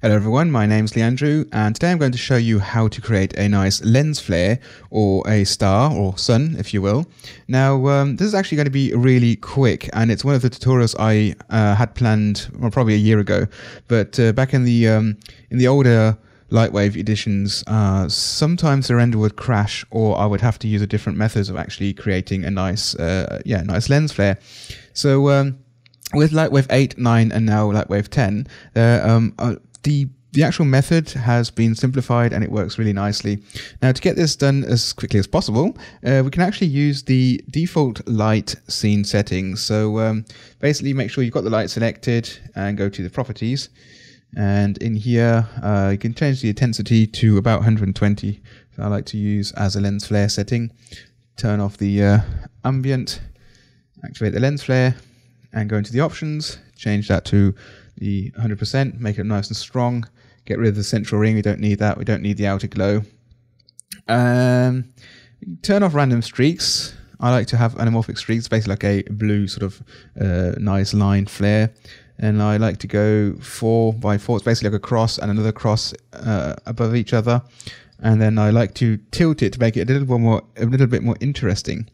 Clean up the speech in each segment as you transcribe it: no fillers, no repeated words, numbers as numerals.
Hello everyone, my name's Leandrew, and today I'm going to show you how to create a nice lens flare or a star or sun, if you will. Now this is actually going to be really quick, and it's one of the tutorials I had planned probably a year ago, but back in the older Lightwave editions, sometimes the render would crash, or I would have to use a different methods of actually creating a nice nice lens flare. So with Lightwave 8, 9 and now Lightwave 10, the actual method has been simplified and it works really nicely. Now, to get this done as quickly as possible, we can actually use the default light scene settings. So basically make sure you've got the light selected and go to the properties. And in here, you can change the intensity to about 120. So I like to use as a lens flare setting. Turn off the ambient, activate the lens flare, and go into the options, change that to the 100%, make it nice and strong, get rid of the central ring, we don't need that, we don't need the outer glow. Turn off random streaks. I like to have anamorphic streaks, basically like a blue sort of nice line flare. And I like to go 4 by 4, it's basically like a cross and another cross above each other. And then I like to tilt it to make it a little bit more interesting.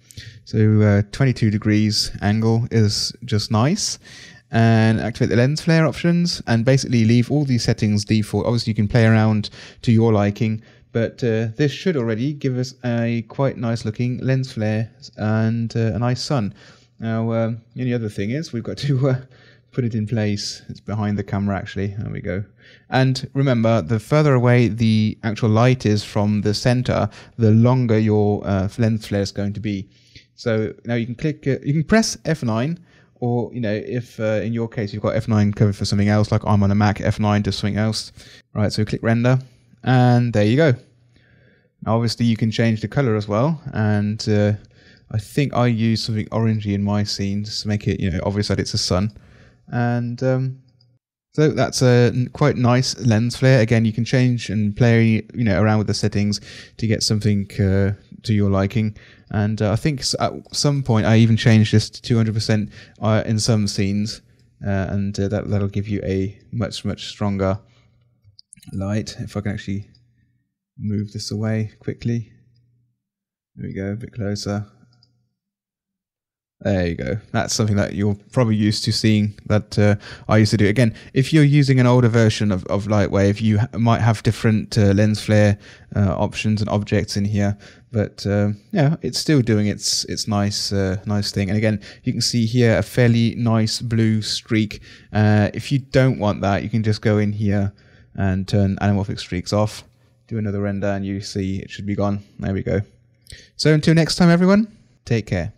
So 22 degrees angle is just nice. And activate the lens flare options and basically leave all these settings default. Obviously you can play around to your liking, but this should already give us a quite nice looking lens flare and a nice sun. Now the other thing is we've got to put it in place. It's behind the camera actually. There we go. And remember, the further away the actual light is from the center, the longer your lens flare is going to be. So now you can click, you can press F9, or if in your case you've got F9 covered for something else, like I'm on a Mac, F9 to something else. Right, so click render, and there you go. Now obviously you can change the color as well, and I think I use something orangey in my scene just to make it obvious that it's a sun. And so that's a quite nice lens flare. Again, you can change and play around with the settings to get something to your liking. And I think at some point I even changed this to 200% in some scenes, and that'll give you a much stronger light. If I can actually move this away quickly, there we go, a bit closer. There you go. That's something that you're probably used to seeing that I used to do. Again, if you're using an older version of Lightwave, you might have different lens flare options and objects in here. But yeah, it's still doing its nice thing. And again, you can see here a fairly nice blue streak. If you don't want that, you can just go in here and turn anamorphic streaks off. Do another render and you see it should be gone. There we go. So until next time, everyone, take care.